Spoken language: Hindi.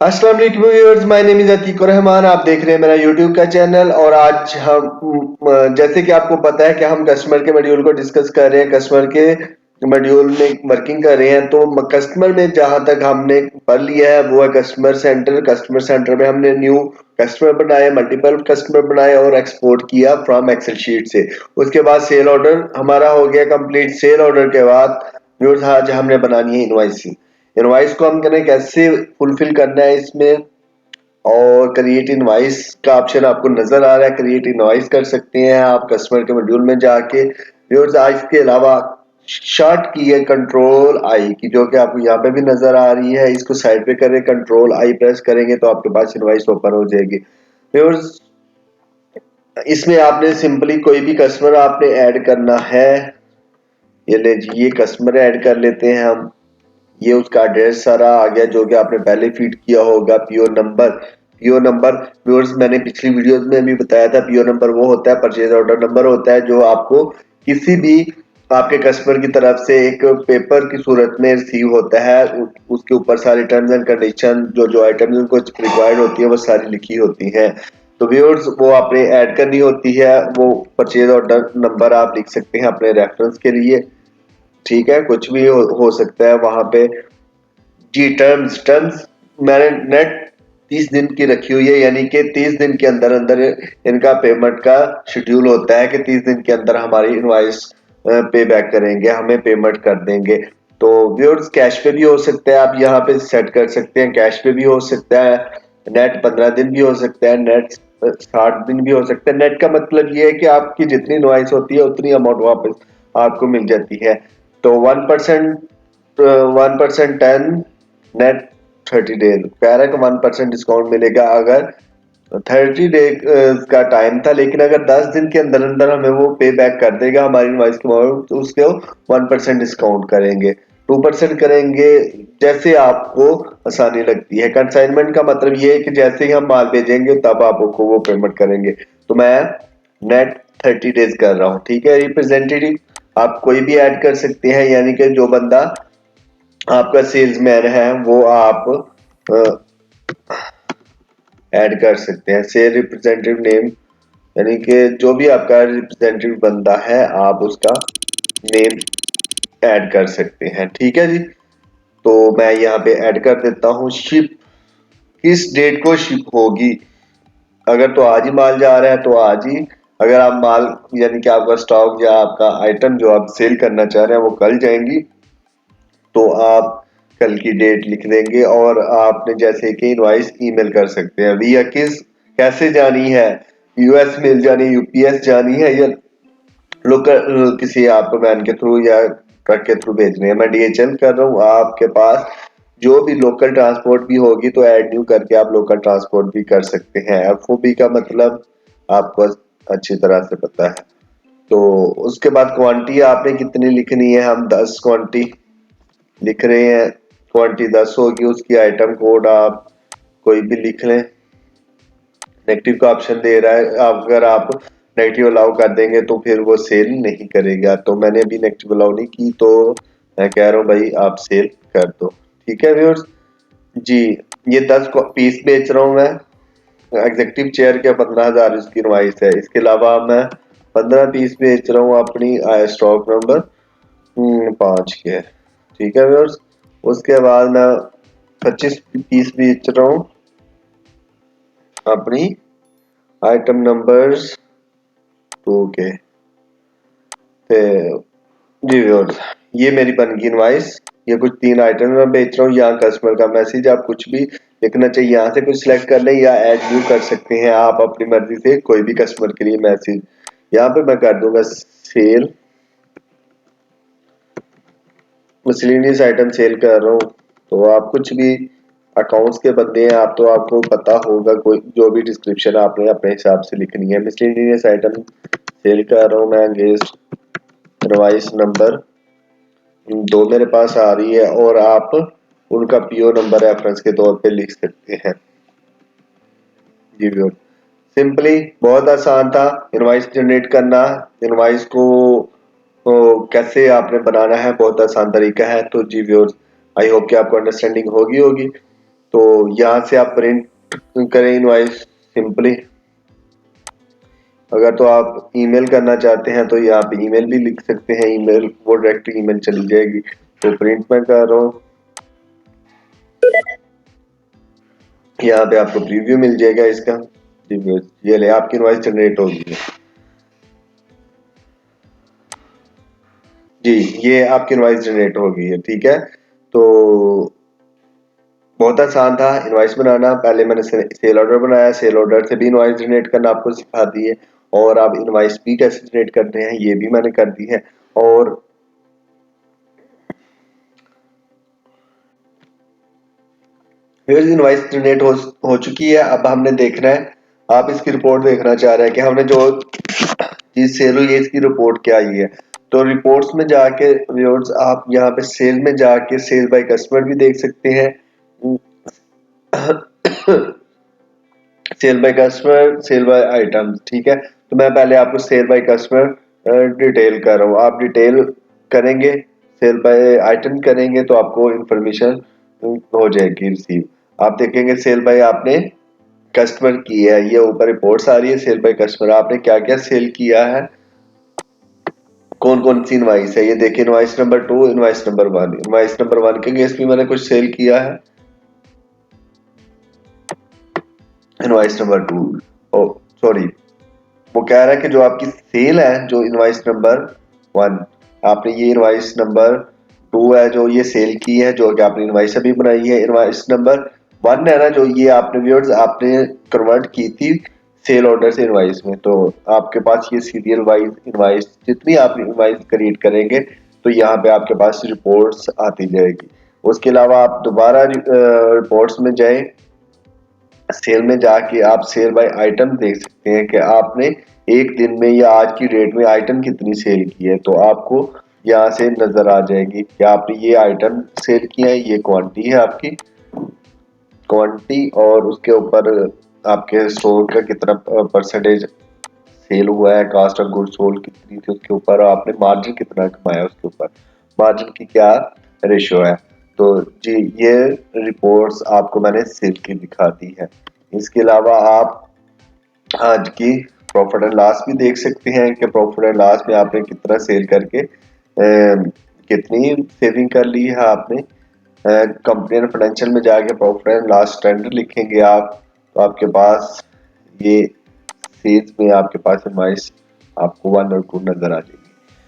अस्सलाम वालेकुम viewers, my name is Atiq Rahman. आप देख रहे हैं मेरा यूट्यूब का चैनल। और आज हम जैसे कि आपको पता है कि हम कस्टमर के मॉड्यूल को डिस्कस कर रहे हैं, कस्टमर के मॉड्यूल में वर्किंग कर रहे हैं। तो कस्टमर में जहां तक हमने पढ़ लिया है वो है कस्टमर सेंटर। कस्टमर सेंटर में हमने न्यू कस्टमर बनाए, मल्टीपल कस्टमर बनाए और एक्सपोर्ट किया फ्रॉम एक्सेल शीट से। उसके बाद सेल ऑर्डर हमारा हो गया कंप्लीट। सेल ऑर्डर के बाद व्यूअर्स आज हमने बनानी है इनवॉइस। इनवॉइस को हम करें कैसे फुलफिल करना है इसमें। और क्रिएट इनवॉइस का ऑप्शन आपको नजर आ रहा है, क्रिएट इनवॉइस कर सकते हैं आप कस्टमर के मॉड्यूल में जाके। व्यूअर्स आज के अलावा शॉर्ट की है कंट्रोल आई की, जो कि आपको यहाँ पे भी नजर आ रही है। इसको साइड पे करें, कंट्रोल आई प्रेस करेंगे तो आपके पास इनवॉइस ओपन हो जाएगी। व्यूअर्स इसमें आपने सिंपली कोई भी कस्टमर आपने ऐड करना है। ये ले जी, ये कस्टमर ऐड कर लेते हैं हम। ये उसका एड्रेस सारा आ गया जो कि आपने पहले फीड किया होगा। PO number, PO number viewers मैंने पिछली वीडियोस में भी बताया था। पीओ नंबर वो होता है, परचेज ऑर्डर नंबर होता है, जो आपको किसी भी आपके कस्टमर की तरफ से एक पेपर की सूरत में रिसीव होता है। उसके ऊपर सारी टर्म्स एंड कंडीशन, जो जो आइटम्स उनको रिक्वायर्ड होती है वो सारी लिखी होती हैं। तो व्यूअर्स वो आपने ऐड करनी होती है। वो परचेज ऑर्डर नंबर आप लिख सकते हैं अपने रेफरेंस के लिए। ठीक है, कुछ भी हो सकता है वहां पे। जी, टर्म्स टर्म्स मैंने नेट 30 दिन की रखी हुई है, यानी कि 30 दिन के अंदर अंदर इनका पेमेंट का शेड्यूल होता है कि 30 दिन के अंदर हमारी इनवॉइस पे बैक करेंगे, हमें पेमेंट कर देंगे। तो व्यूअर्स कैश पे भी हो सकता है, आप यहाँ पे सेट कर सकते हैं। कैश पे भी हो सकता है, नेट 15 दिन भी हो सकता है, नेट 60 दिन भी हो सकता है। नेट का मतलब ये है कि आपकी जितनी इनवॉइस होती है उतनी अमाउंट वापस आपको मिल जाती है। तो 1% 10 नेट 30 डेज कह रहा है कि 1% डिस्काउंट मिलेगा अगर 30 डे का टाइम था, लेकिन अगर 10 दिन के अंदर अंदर हमें वो पे बैक कर देगा हमारी इनवॉइस की अमाउंट, तो उसके 1% डिस्काउंट करेंगे, 2% करेंगे, जैसे आपको आसानी लगती है। कंसाइनमेंट का मतलब ये है कि जैसे ही हम माल भेजेंगे तब आपको वो पेमेंट करेंगे। तो मैं नेट 30 डेज कर रहा हूँ। ठीक है, रिप्रेजेंटेटिव आप कोई भी ऐड कर सकते हैं, यानी कि जो बंदा आपका सेल्समैन है वो आप ऐड कर सकते हैं। सेल रिप्रेजेंटेटिव नेम, यानी कि जो भी आपका रिप्रेजेंटेटिव बंदा है आप उसका नेम ऐड कर सकते हैं। ठीक है जी, तो मैं यहाँ पे ऐड कर देता हूँ। शिप किस डेट को शिप होगी। अगर तो आज ही माल जा रहा है तो आज ही। अगर आप माल यानी कि आपका स्टॉक या आपका आइटम जो आप सेल करना चाह रहे हैं वो कल जाएंगी, तो आप कल की डेट लिख देंगे। और आपने जैसे कि इनवॉइस ईमेल कर सकते हैं। भैया किस कैसे जानी है, यूएस मेल जानी है, यूपीएस जानी है, या लोकल किसी आप मैन के थ्रू या ट्रक के थ्रू भेजनी है। मैं डीएचएल कर रहा हूँ, आपके पास जो भी लोकल ट्रांसपोर्ट भी होगी तो ऐड न्यू करके आप लोकल ट्रांसपोर्ट भी कर सकते हैं। एफओबी का मतलब आपको अच्छी तरह से पता है। तो उसके बाद क्वांटिटी आपने कितनी लिखनी है, हम 10 क्वांटिटी लिख रहे हैं। क्वांटिटी 10 होगी, उसकी आइटम कोड आप कोई भी लिख लें। नेगेटिव का ऑप्शन दे रहा है, अगर आप नेगेटिव अलाउ कर देंगे तो फिर वो सेल नहीं करेगा। तो मैंने अभी नेगेटिव अलाउ नहीं की, तो मैं कह रहा हूँ भाई आप सेल कर दो। ठीक है व्यूअर्स जी, ये 10 पीस बेच रहा हूँ मैं। एग्जीक्यूटिव चेयर के 15,000 इसकी इनवॉइस है। इसके अलावा मैं 15 पीस बेच रहा हूँ अपनी स्टॉक नंबर 5 के। ठीक है व्यूअर्स, उसके बाद मैं 25 पीस बेच रहा हूँ अपनी आइटम नंबर्स 2 के। तो जी व्यूअर्स, ये मेरी बन गई इनवॉइस। ये कुछ 3 आइटम मैं बेच रहा हूँ। यहाँ कस्टमर का मैसेज आप कुछ भी लिखना चाहिए, यहाँ से कुछ सिलेक्ट कर लें या ऐड न्यू कर सकते हैं आप अपनी मर्जी से कोई भी कस्टमर के लिए मैसेज। यहाँ पे मैं कर दूंगा सेल, मिसलेनियस आइटम सेल कर रहा हूँ। तो आप कुछ भी अकाउंट्स के बंदे हैं आप, तो आपको पता होगा कोई जो भी डिस्क्रिप्शन आपने अपने हिसाब से लिखनी है। मिसलेनियस आइटम सेल कर रहा हूँ मैं। गेस्ट इनवॉइस नंबर 2 मेरे पास आ रही है और आप उनका पीओ नंबर रेफरेंस के तौर पे लिख सकते हैं। जी व्यूअर, सिंपली बहुत आसान था इनवॉइस जनरेट करना। इनवॉइस को कैसे आपने बनाना है, बहुत आसान तरीका है। तो जी व्यूअर्स, आई होप कि आपको अंडरस्टैंडिंग होगी। तो यहाँ से आप प्रिंट करें इनवॉइस सिंपली। अगर तो आप ईमेल करना चाहते हैं तो यहाँ पे ईमेल भी लिख सकते हैं, ईमेल वो डायरेक्ट ईमेल चली जाएगी। तो प्रिंट मैं कर रहा हूँ, यहाँ पे आपको प्रीव्यू मिल जाएगा इसका। ये ले आपकी इनवॉइस जनरेट होगी जी, ये आपकी इनवॉइस जनरेट हो गई है। ठीक है, तो बहुत आसान था इनवॉइस बनाना। पहले मैंने सेल ऑर्डर बनाया, सेल ऑर्डर से भी इनवॉइस जनरेट करना आपको सिखा दी है, और अब इनवॉइस भी कैसे जनरेट करते हैं ये भी मैंने कर दी है। और फिर इनवॉइस जनरेट हो चुकी है। अब हमने देखना है, आप इसकी रिपोर्ट देखना चाह रहे हैं कि हमने जो चीज सेल हुई है इसकी रिपोर्ट क्या आई है। तो रिपोर्ट्स में जाके व्यूअर्स आप यहाँ पे सेल में जाके सेल बाय कस्टमर भी देख सकते हैं। Sale by customer, sale by item. ठीक है, तो मैं पहले आपको सेल बाय कस्टमर डिटेल कर रहा हूँ। आप डिटेल करेंगे, सेल बाय आइटम करेंगे तो आपको इंफॉर्मेशन हो जाएगी रिसीव। आप देखेंगे सेल बाय आपने कस्टमर की है, ये ऊपर रिपोर्ट्स आ रही है सेल बाय कस्टमर, आपने क्या क्या सेल किया है, कौन कौन सी इनवाइस है। ये देखिए invoice number 2, invoice number 1। Invoice number 1 के अगेंस्ट भी मैंने कुछ सेल किया है। इनवाइस नंबर 2, ओ सॉरी, वो कह रहा है कि जो आपकी सेल है, जो इनवाइस नंबर 1, आपने ये इनवाइस नंबर 2 है जो ये सेल की है, जो कि आपने इनवाइस अभी बनाई है। इनवाइस नंबर 1 है ना, जो ये आपने व्यूअर्स आपने कन्वर्ट की थी सेल ऑर्डर से इनवाइस में। तो आपके पास ये सीरियल वाइज इनवाइस, जितनी आप इनवाइस क्रिएट करेंगे तो यहाँ पे आपके पास रिपोर्ट्स आती जाएगी। उसके अलावा आप दोबारा रिपोर्ट्स में जाएं, सेल में जाके आप सेल बाय आइटम देख सकते हैं कि आपने एक दिन में या आज की डेट में आइटम कितनी सेल की है। तो आपको यहाँ से नजर आ जाएगी कि आपने ये आइटम सेल किया है, ये क्वांटिटी है आपकी क्वांटिटी, और उसके ऊपर आपके स्टोर का कितना परसेंटेज सेल हुआ है, कास्ट ऑफ गुड सोल्ड कितनी थी उसके ऊपर, आपने मार्जिन कितना कमाया उसके ऊपर, मार्जिन की क्या रेशियो है। तो जी, ये रिपोर्ट्स आपको मैंने सेल की दिखा दी है। इसके अलावा आप आज की प्रॉफिट एंड लॉस भी देख सकते हैं कि प्रॉफिट एंड लॉस में आपने कितना सेल करके कितनी सेविंग कर ली है आपने। कंपनी एंड फाइनेंशियल में जाके प्रॉफिट एंड लॉस ट्रेंड लिखेंगे आप, तो आपके पास ये सेल्स में आपके पास इनवॉइस आपको 1 और 2 नजर आ जाएगी।